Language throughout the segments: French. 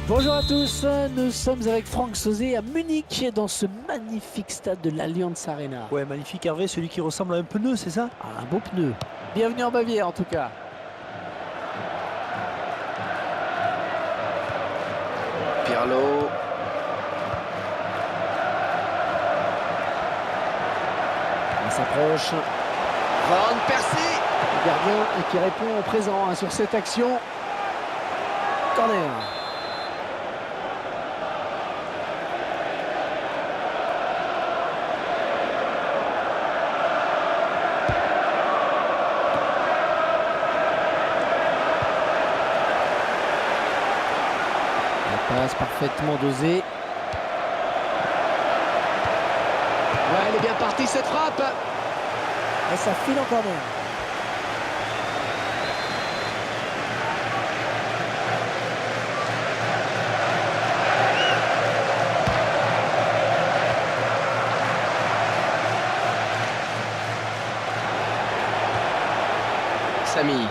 Bonjour à tous, nous sommes avec Franck Sauzet à Munich dans ce magnifique stade de l'Allianz Arena. Ouais, magnifique Hervé, celui qui ressemble à un pneu, c'est ça? Ah, un beau pneu. Bienvenue en Bavière en tout cas. Pirlo. On s'approche. Van Persie. Le gardien qui répond au présent sur cette action. Corner. La passe parfaitement dosée. Ouais, elle est bien partie cette frappe. Et ça file en corner. Samy.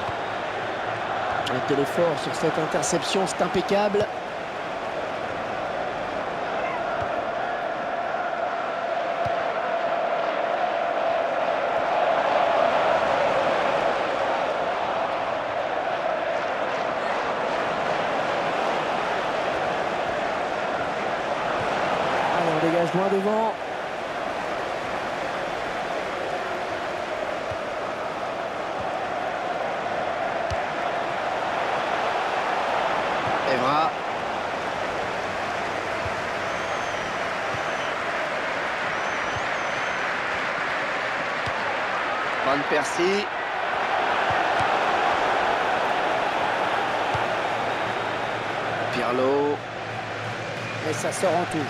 Quel effort sur cette interception, c'est impeccable. Allez, on dégage loin devant. Evra. Van Persie. Pirlo. Et ça sort en touche.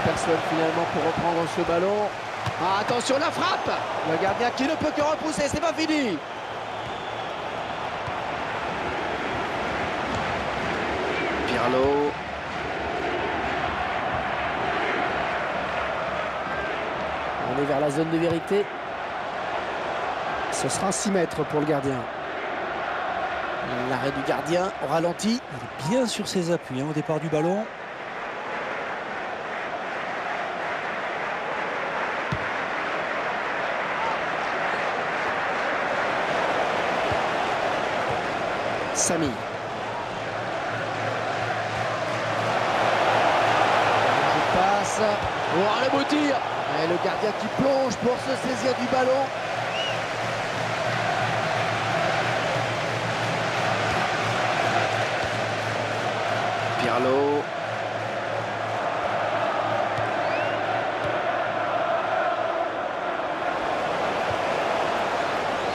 Personne finalement pour reprendre ce ballon. Ah, attention la frappe. Le gardien qui ne peut que repousser, c'est pas fini. Pirlo. On est vers la zone de vérité. Ce sera 6 mètres pour le gardien. L'arrêt du gardien au ralenti. Il est bien sur ses appuis au départ du ballon. Samy. Je passe. Oh, le beau tir. Et le gardien qui plonge pour se saisir du ballon. Pirlo.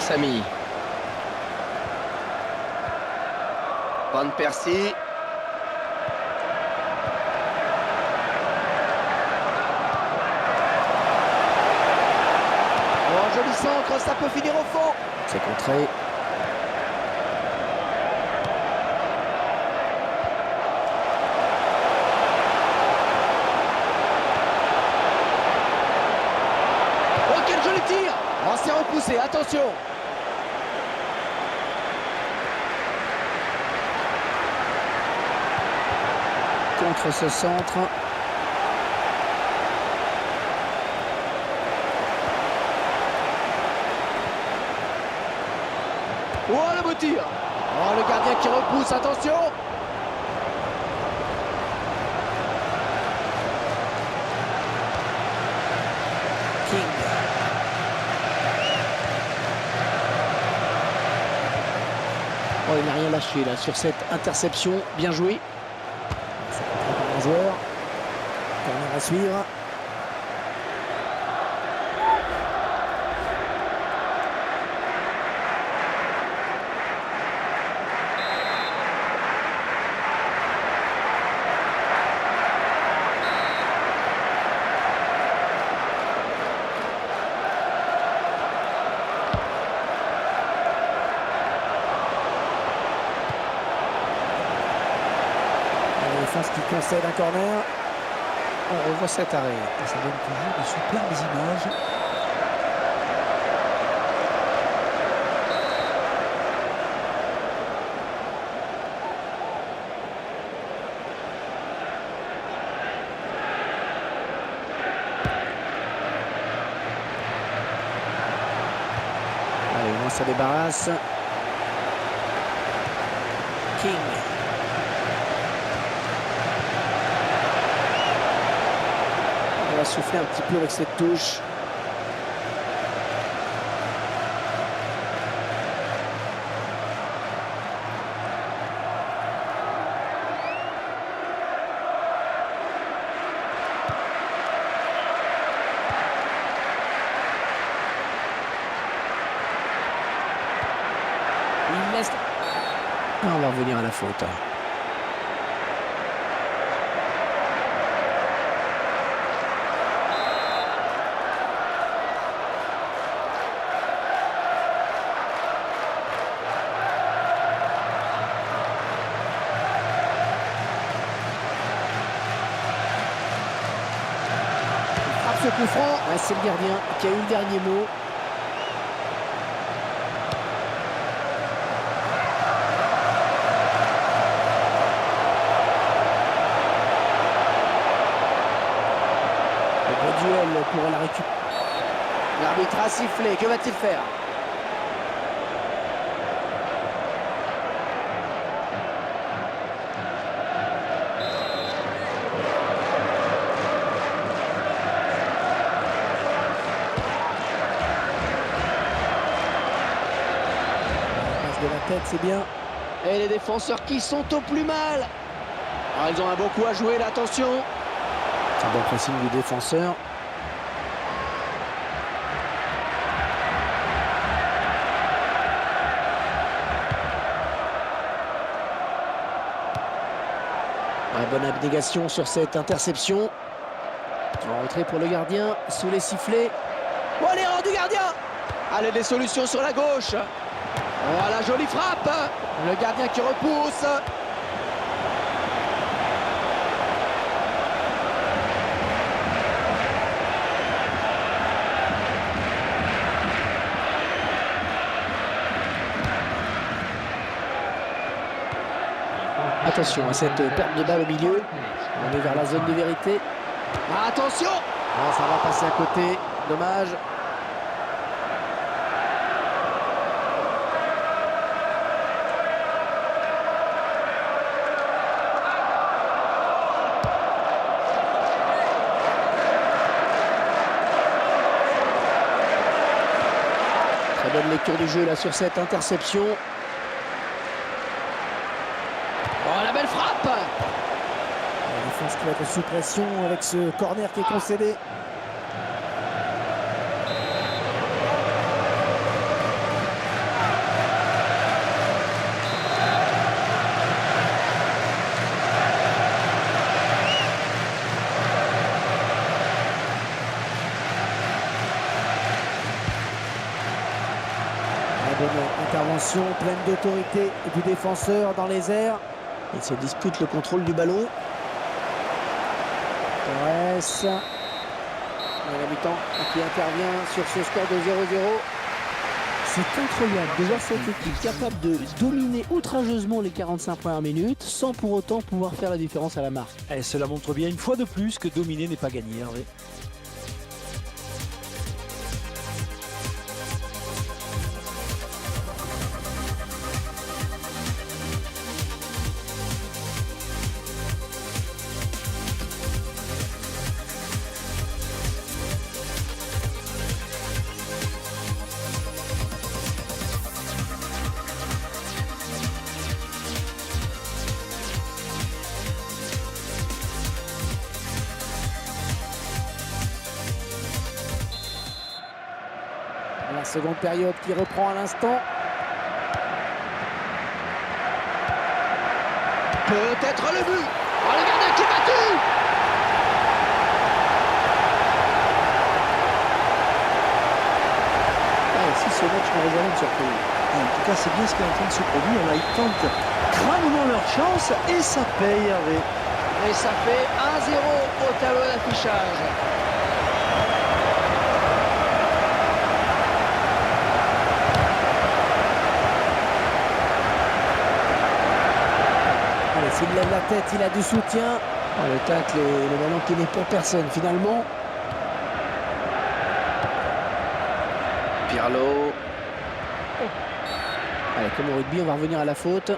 Samy. Van Persie. Oh, joli centre, ça peut finir au fond. C'est contré. Oh, quel joli tir. Oh, c'est repoussé, attention. Contre ce centre. Oh, le beau tir. Oh, le gardien qui repousse, attention. King. Oh, il n'a rien lâché là sur cette interception. Bien joué. C'est contré par un joueur. Corner à suivre. Défense qui concède un corner. on revoit cet arrêt. Et ça donne toujours de superbes images. Allez, on ça débarrasse. King. On va souffler un petit peu avec cette touche. Il laisse. On va revenir à la faute. Il frappe ce coup franc. Ah, c'est le gardien qui a eu le dernier mot. Le duel pour la récupérer. L'arbitre a sifflé. Que va-t-il faire? De la tête, c'est bien. Et les défenseurs qui sont au plus mal. Ah, ils ont un bon coup à jouer, là, attention. C'est un bon pressing du défenseur. Ouais, bonne abnégation sur cette interception. En retrait pour le gardien, sous les sifflets. Oh, l'erreur du gardien. Allez, des solutions sur la gauche. Oh, la jolie frappe. Le gardien qui repousse. Attention à cette perte de balle au milieu. On est vers la zone de vérité. Ah, attention. Ah, ça va passer à côté. Dommage. Très bonne lecture du jeu là sur cette interception. Oh, la belle frappe! La défense qui va être sous pression avec ce corner qui est concédé. Bonne intervention, pleine d'autorité du défenseur dans les airs. Il se dispute le contrôle du ballon. Torres. Et la mi-temps qui intervient sur ce score de 0-0. C'est incroyable de voir cette équipe capable de dominer outrageusement les 45 premières minutes sans pour autant pouvoir faire la différence à la marque. Et cela montre bien une fois de plus que dominer n'est pas gagner, Hervé. La seconde période qui reprend à l'instant. Peut-être le but. Oh, le gardien qui est battu. Si ce match me réserve une surprise. En tout cas, c'est bien ce qui est en train de se produire. Là, ils tentent crânement leur chance et ça paye, Hervé. Et ça fait 1-0 au tableau d'affichage. Allez, s'il lève la tête, il a du soutien. Oh, le tacle et le ballon qui n'est pour personne finalement. Pirlo. Allez, comme au rugby, on va revenir à la faute.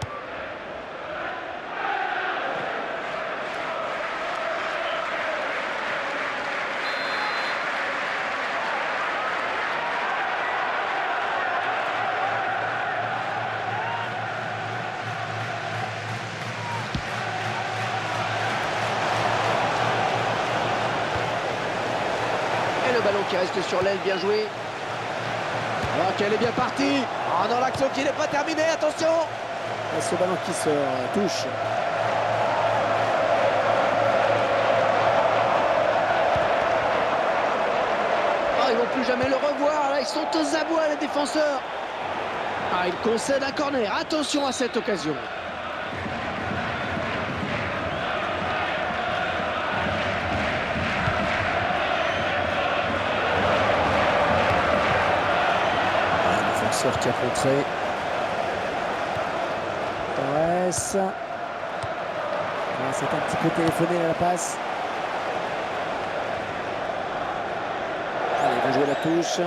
Et le ballon qui reste sur l'aile, bien joué. Alors qu'elle est bien partie. Oh non, l'action qui n'est pas terminée, attention. Et ce ballon qui sort, touche. Oh, ils vont plus jamais le revoir, là, ils sont aux abois, les défenseurs. Ah, il concède un corner, attention à cette occasion. Qui a contré. Torres. C'est un petit peu téléphoné à la passe. Allez, il va jouer la touche.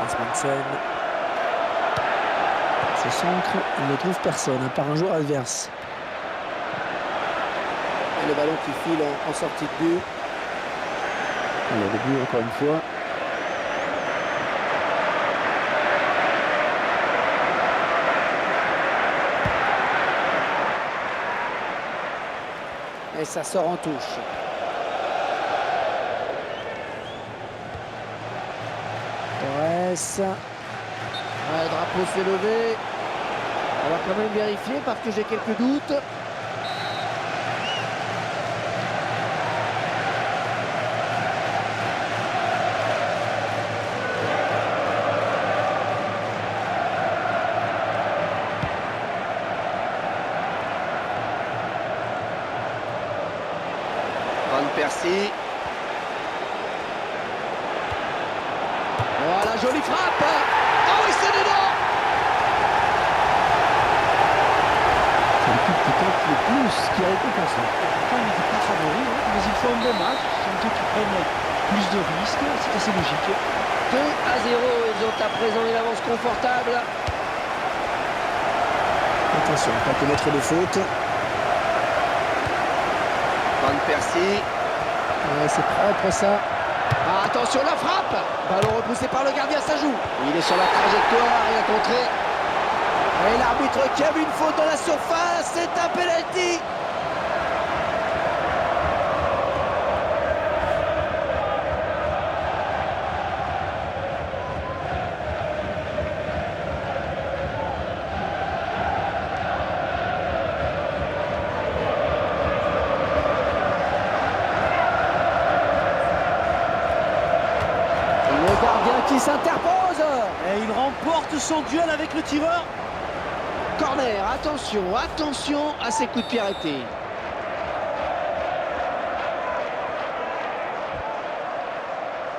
Asmansen. Ce centre, il ne trouve personne, à part un joueur adverse. Et le ballon qui file en sortie de but. Allez, le but encore une fois. Et ça sort en touche. Torres. Le drapeau s'est levé. On va quand même vérifier parce que j'ai quelques doutes. Van Persie. Voilà, jolie frappe. Oh oui, c'est dedans. C'est l'équipe qui tente le plus, qui a récompensé. Pourtant, il n'était pas favori, mais il faut un bon match. Sans doute qu'ils prennent plus de risques, c'est assez logique. 2-0, ils ont à présent une avance confortable. Attention, pas commettre de faute. Van Persie. Ouais, c'est propre ça. Ah, attention, la frappe. Ballon repoussé par le gardien, ça joue. Il est sur la trajectoire, il a contré. Et l'arbitre qui a vu une faute dans la surface, c'est un penalty. Le gardien qui s'interpose. Et il remporte son duel avec le tireur. Corner, attention, attention à ces coups de pied arrêtés.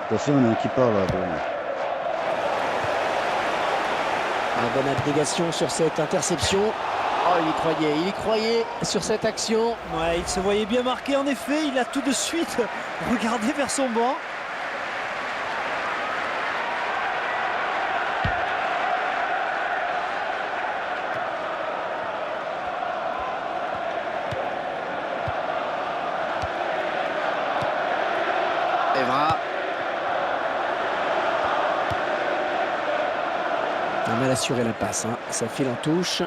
Attention, il y en a un qui part là. Une bonne abnégation sur cette interception. Oh, il y croyait sur cette action. Ouais, il se voyait bien marqué en effet. Il a tout de suite regardé vers son banc. Evra. On a mal assuré la passe, hein. Ça file en touche.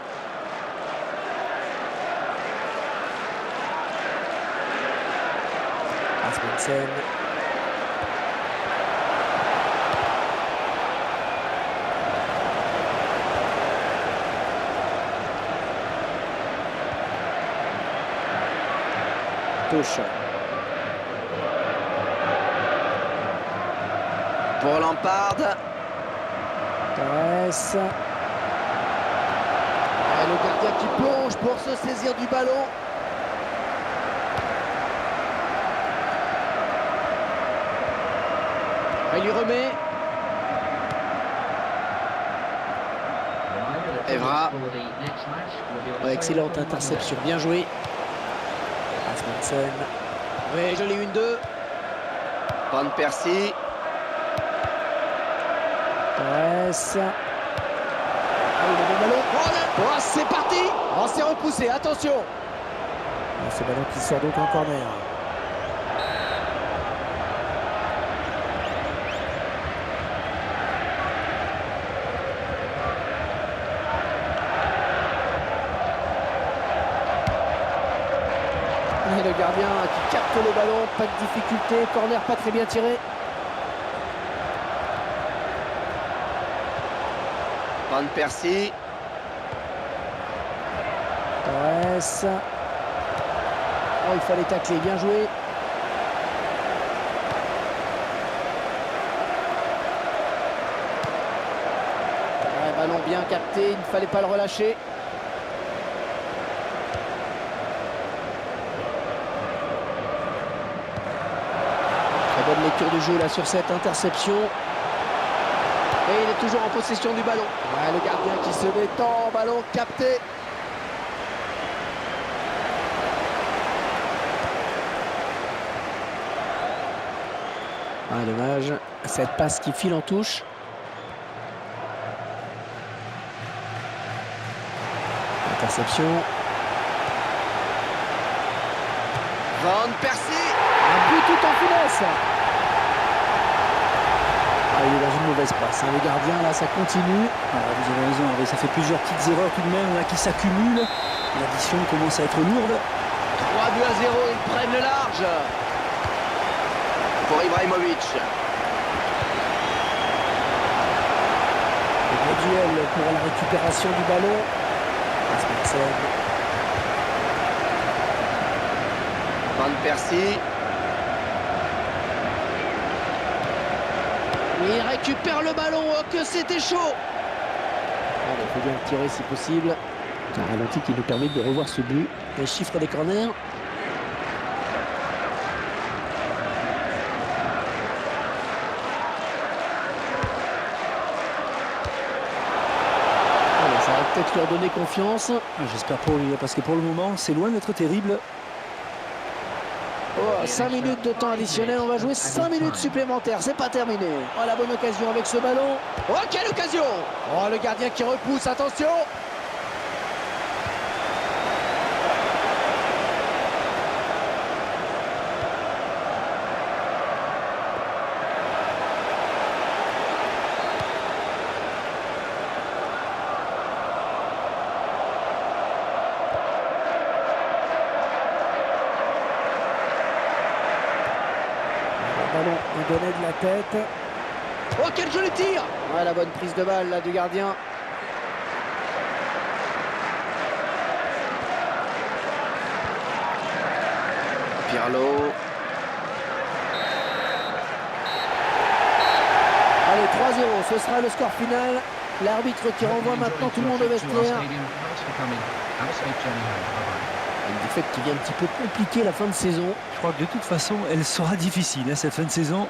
Asmansen. Touche. Pour Lampard. Torres. Torres. Et le gardien qui plonge pour se saisir du ballon. Il lui remet. Evra. Ouais, excellente interception, bien joué. Asmussen. Oui, joli 1-2. Van Persie. Torres. Ah, il a le ballon. Oh, c'est parti. Oh, c'est repoussé, attention. Ce ballon qui sort donc en corner. Et le gardien qui capte le ballon, pas de difficulté, corner pas très bien tiré. Van Persie. Torres. Oh, il fallait tacler, bien joué. Ouais, ballon bien capté, il ne fallait pas le relâcher. Très bonne lecture du jeu là sur cette interception. Et il est toujours en possession du ballon. Ouais, le gardien qui se détend, ballon capté. Ah, dommage. Cette passe qui file en touche. Interception. Van Persie. Un but tout en finesse. Ah, il est dans une mauvaise passe. Hein. Le gardien, là, ça continue. Ah, vous avez raison, Hervé, ça fait plusieurs petites erreurs tout de même là, qui s'accumulent. L'addition commence à être lourde. 3-2-0, ils prennent le large. Pour Ibrahimovic. Le duel pour la récupération du ballon. Asmussen. Van Persie. Il récupère le ballon. Oh, que c'était chaud. Il faut bien le tirer si possible. Un ralenti qui nous permet de revoir ce but. Les chiffres des corners. Ça va peut-être leur donner confiance. J'espère pour lui, parce que pour le moment, c'est loin d'être terrible. Oh, 5 minutes de temps additionnel, on va jouer 5 minutes supplémentaires, c'est pas terminé. Oh, la bonne occasion avec ce ballon. Oh, quelle occasion. Oh, le gardien qui repousse, attention. Ballon, il donnait de la tête. Oh, quel joli tir. Ouais, la bonne prise de balle là du gardien. Pirlo. Allez, 3-0, ce sera le score final. L'arbitre qui renvoie maintenant tout le monde au vestiaire. Une défaite qui vient un petit peu compliquer la fin de saison. Je crois que de toute façon, elle sera difficile, hein, cette fin de saison.